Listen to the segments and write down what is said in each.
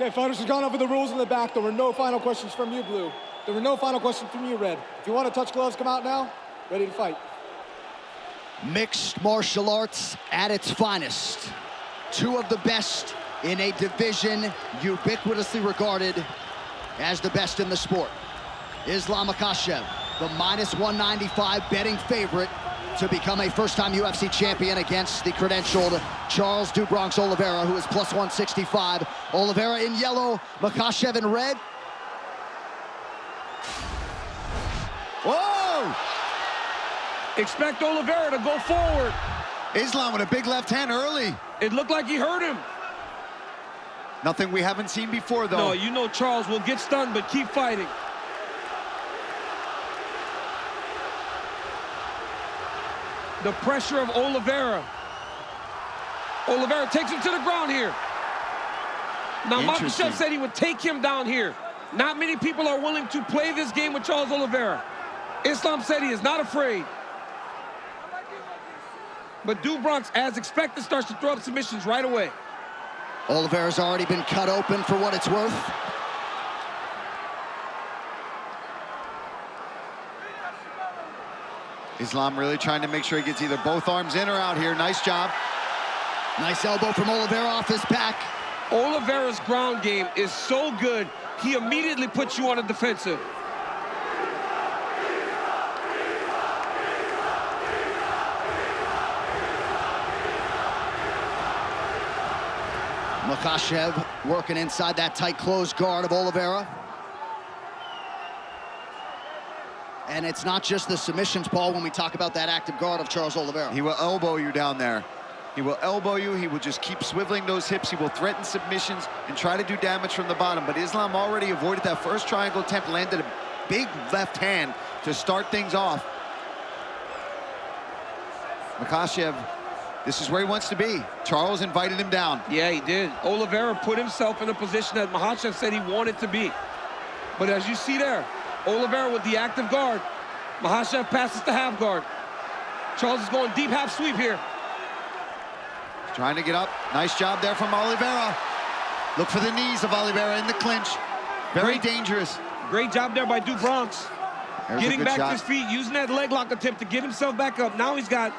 Okay, fighters have gone over the rules in the back. There were no final questions from you, Blue. There were no final questions from you, Red. If you want to touch gloves, come out now. Ready to fight. Mixed martial arts at its finest. Two of the best in a division ubiquitously regarded as the best in the sport. Islam Makhachev, the -195 betting favorite to become a first-time UFC champion against the credentialed Charles "Do Bronx" Oliveira, who is +165. Oliveira in yellow, Makhachev in red. Whoa! Expect Oliveira to go forward. Islam with a big left hand early. It looked like he hurt him. Nothing we haven't seen before, though. No, you know Charles will get stunned, but keep fighting. The pressure of Oliveira. Oliveira takes him to the ground here. Now, Makhachev said he would take him down here. Not many people are willing to play this game with Charles Oliveira. Islam said he is not afraid. But Do Bronx, as expected, starts to throw up submissions right away. Oliveira's already been cut open for what it's worth. Islam really trying to make sure he gets either both arms in or out here. Nice job. Nice elbow from Oliveira off his back. Oliveira's ground game is so good, he immediately puts you on the defensive. Makhachev working inside that tight closed guard of Oliveira. And it's not just the submissions, Paul, when we talk about that active guard of Charles Oliveira. He will elbow you down there. He will elbow you. He will just keep swiveling those hips. He will threaten submissions and try to do damage from the bottom. But Islam already avoided that first triangle attempt, landed a big left hand to start things off. Makhachev, this is where he wants to be. Charles invited him down. Yeah, he did. Oliveira put himself in a position that Makhachev said he wanted to be. But as you see there, Oliveira with the active guard. Makhachev passes to half guard. Charles is going deep half sweep here. Trying to get up. Nice job there from Oliveira. Look for the knees of Oliveira in the clinch. Very dangerous. Great job there by Do Bronx. Getting back to his feet, using that leg lock attempt to get himself back up. Now he's got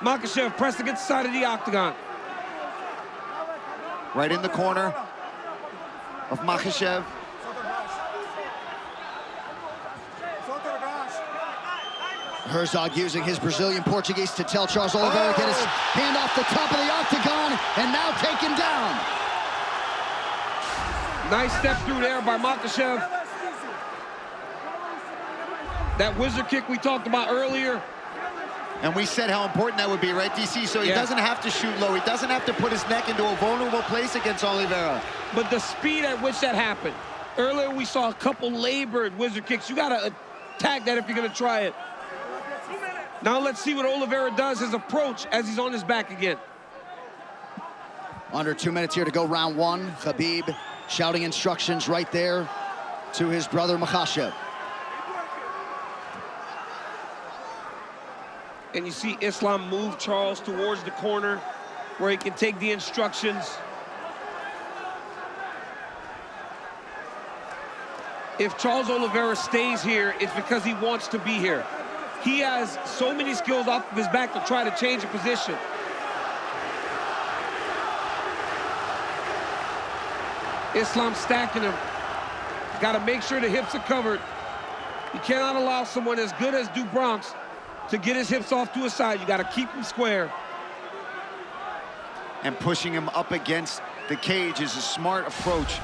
Makhachev pressed against the side of the octagon. Right in the corner of Makhachev. Herzog using his Brazilian Portuguese to tell Charles Oliveira to get his hand off the top of the octagon, and now taken down. Nice step through there by Makhachev. That wizard kick we talked about earlier. And we said how important that would be, right, DC? So he doesn't have to shoot low. He doesn't have to put his neck into a vulnerable place against Oliveira. But the speed at which that happened. Earlier we saw a couple labored wizard kicks. You got to attack that if you're going to try it. Now let's see what Oliveira does, his approach as he's on his back again. Under 2 minutes here to go round one. Khabib shouting instructions right there to his brother Makhachev. And you see Islam move Charles towards the corner where he can take the instructions. If Charles Oliveira stays here, it's because he wants to be here. He has so many skills off of his back to try to change a position. Islam stacking him. Got to make sure the hips are covered. You cannot allow someone as good as Do Bronx to get his hips off to his side. You got to keep him square. And pushing him up against the cage is a smart approach.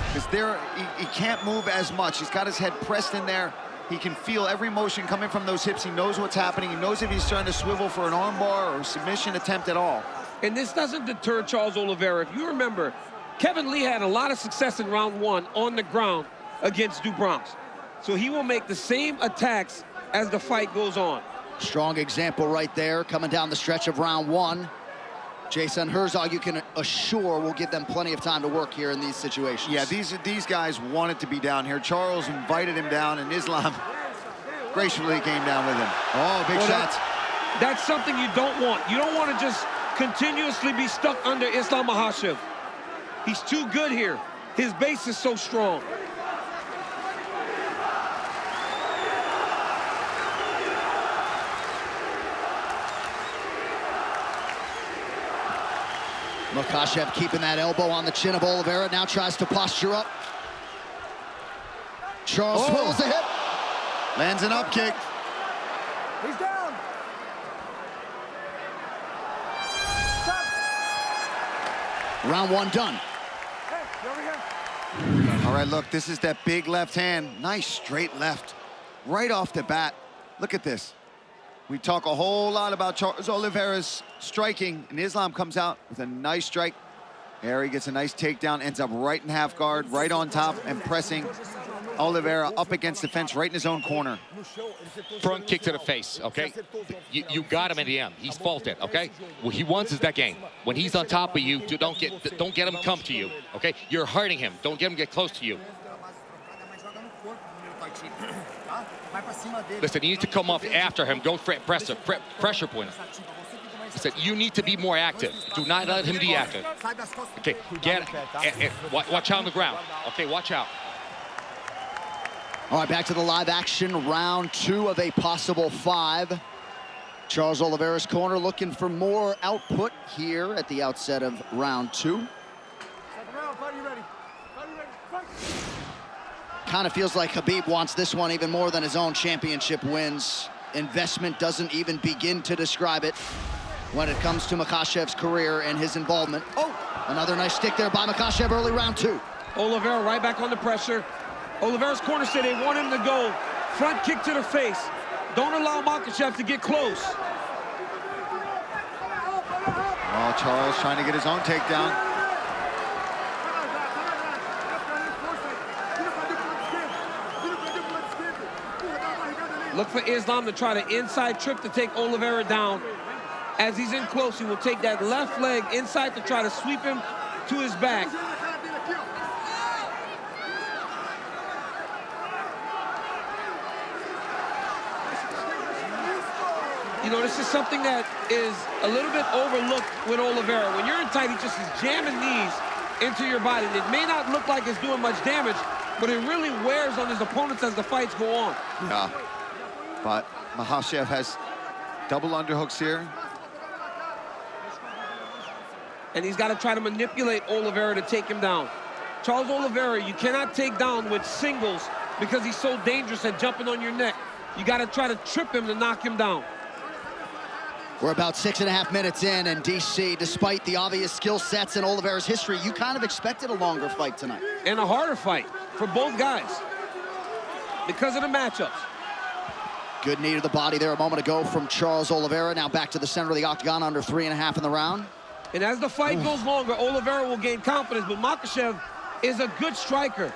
Because there, he can't move as much. He's got his head pressed in there. He can feel every motion coming from those hips. He knows what's happening. He knows if he's trying to swivel for an armbar or a submission attempt at all. And this doesn't deter Charles Oliveira. If you remember, Kevin Lee had a lot of success in round one on the ground against Do Bronx. So he will make the same attacks as the fight goes on. Strong example right there coming down the stretch of round one. Jason Herzog, you can assure, will give them plenty of time to work here in these situations. Yeah, these guys wanted to be down here. Charles invited him down, and Islam gracefully came down with him. Oh, big shots. That's something you don't want. You don't want to just continuously be stuck under Islam Makhachev. He's too good here. His base is so strong. Makhachev keeping that elbow on the chin of Oliveira, now tries to posture up. Charles swivels the hip. Lands an up kick. He's down. Round one done. Hey, you over here? All right, look, this is that big left hand. Nice straight left. Right off the bat. Look at this. We talk a whole lot about Charles Oliveira's striking, and Islam comes out with a nice strike. There he gets a nice takedown, ends up right in half guard, right on top, and pressing Oliveira up against the fence right in his own corner. Front kick to the face, okay? You got him in the end. He's faulted, okay? What he wants is that game. When he's on top of you, don't get him come to you, okay? You're hurting him. Don't get him get close to you. Listen, you need to come off after him. Don't pressure point him. Listen, you need to be more active. Do not let him be active. Okay, watch out on the ground. Okay, watch out. All right, back to the live action, round two of a possible 5. Charles Oliveira's corner looking for more output here at the outset of round 2. Second round, fight you ready. Fight you ready. Fight. Kind of feels like Khabib wants this one even more than his own championship wins. Investment doesn't even begin to describe it when it comes to Makhachev's career and his involvement. Oh, another nice stick there by Makhachev early round 2. Oliveira right back on the pressure. Oliveira's corner said they want him to go. Front kick to the face. Don't allow Makhachev to get close. Oh, Charles trying to get his own takedown. Look for Islam to try the inside trip to take Oliveira down. As he's in close, he will take that left leg inside to try to sweep him to his back. You know, this is something that is a little bit overlooked with Oliveira. When you're in tight, he just is jamming knees into your body. It may not look like it's doing much damage, but it really wears on his opponents as the fights go on. Yeah, but Makhachev has double underhooks here. And he's got to try to manipulate Oliveira to take him down. Charles Oliveira, you cannot take down with singles because he's so dangerous at jumping on your neck. You got to try to trip him to knock him down. We're about 6.5 minutes in, and DC, despite the obvious skill sets in Oliveira's history, you kind of expected a longer fight tonight. And a harder fight for both guys because of the matchups. Good knee to the body there a moment ago from Charles Oliveira. Now back to the center of the octagon, under 3.5 in the round. And as the fight goes longer, Oliveira will gain confidence, but Makhachev is a good striker.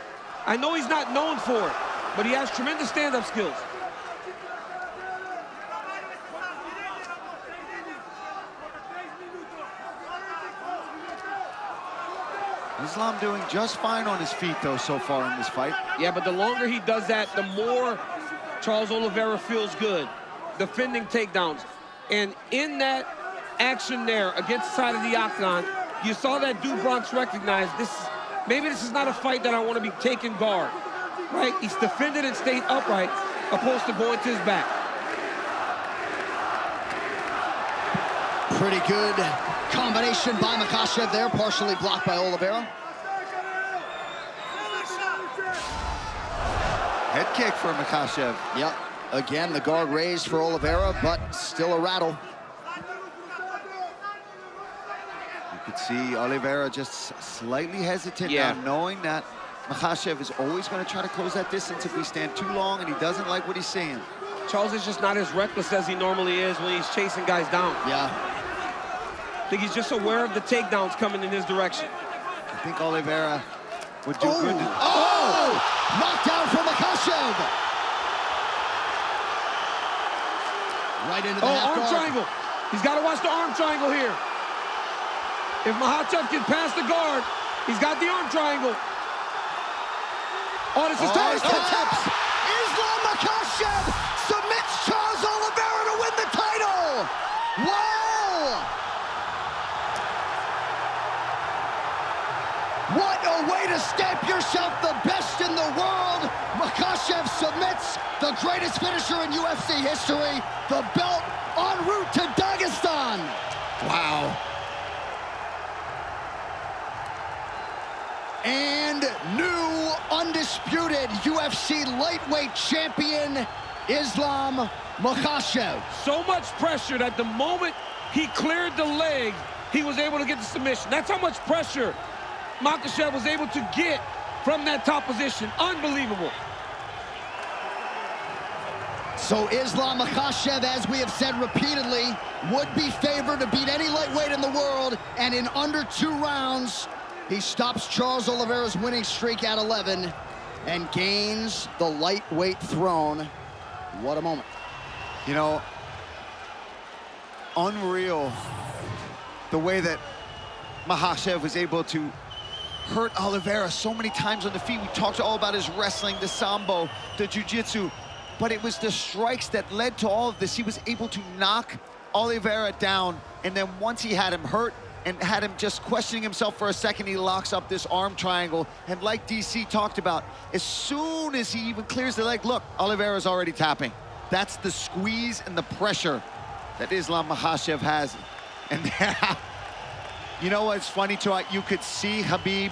I know he's not known for it, but he has tremendous stand-up skills. Islam doing just fine on his feet, though, so far in this fight. Yeah, but the longer he does that, the more Charles Oliveira feels good, defending takedowns. And in that action there against the side of the octagon, you saw that Du Bronx recognize maybe this is not a fight that I want to be taking guard, right? He's defended and stayed upright, opposed to going to his back. Pretty good combination by Makhachev there, partially blocked by Oliveira. Head kick for Makhachev. Yep, again, the guard raised for Oliveira, but still a rattle. You could see Oliveira just slightly hesitant now, knowing that Makhachev is always going to try to close that distance if we stand too long, and he doesn't like what he's seeing. Charles is just not as reckless as he normally is when he's chasing guys down. Yeah. I think he's just aware of the takedowns coming in his direction. I think Oliveira would do good to... Knockdown from Makhachev! Right into the half arm guard. triangle. He's got to watch the arm triangle here. If Makhachev can pass the guard, he's got the arm triangle. Oh, this is tight. Islam Makhachev submits Charles Oliveira to win the title! Wow! What a way to stamp submits the greatest finisher in UFC history, the belt en route to Dagestan. Wow. And new undisputed UFC lightweight champion, Islam Makhachev. So much pressure that the moment he cleared the leg, he was able to get the submission. That's how much pressure Makhachev was able to get from that top position. Unbelievable. So Islam Makhachev, as we have said repeatedly, would be favored to beat any lightweight in the world, and in under 2 rounds, he stops Charles Oliveira's winning streak at 11 and gains the lightweight throne. What a moment. You know, unreal the way that Makhachev was able to hurt Oliveira so many times on the feet. We talked all about his wrestling, the sambo, the jiu-jitsu, but it was the strikes that led to all of this. He was able to knock Oliveira down, and then once he had him hurt and had him just questioning himself for a second, he locks up this arm triangle. And like DC talked about, as soon as he even clears the leg, look, Oliveira's already tapping. That's the squeeze and the pressure that Islam Makhachev has. And you know what's funny, too? You could see Khabib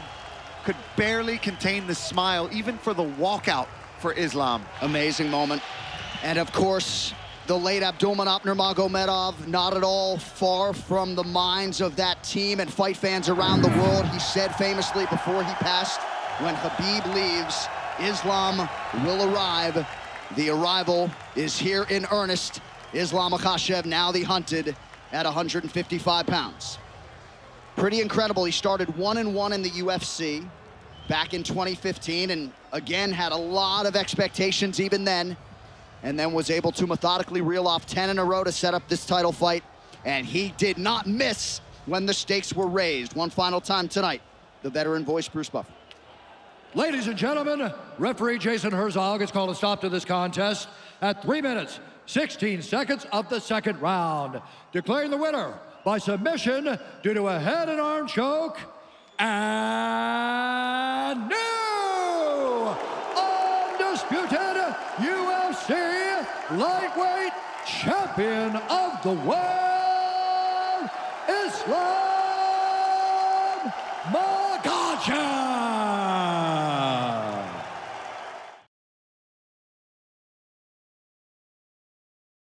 could barely contain the smile, even for the walkout for Islam. Amazing moment. And of course, the late Abdulmanap Nurmagomedov, not at all far from the minds of that team and fight fans around the world. He said famously before he passed, when Khabib leaves, Islam will arrive. The arrival is here in earnest. Islam Makhachev, now the hunted, at 155 pounds. Pretty incredible. He started 1-1 in the UFC back in 2015, and again had a lot of expectations even then, and then was able to methodically reel off 10 in a row to set up this title fight, and he did not miss when the stakes were raised. One final time tonight, the veteran voice, Bruce Buffer. Ladies and gentlemen, referee Jason Herzog has called a stop to this contest at 3 minutes, 16 seconds of the second round, declaring the winner by submission due to a head and arm choke, and new undisputed UFC lightweight champion of the world, Islam Makhachev.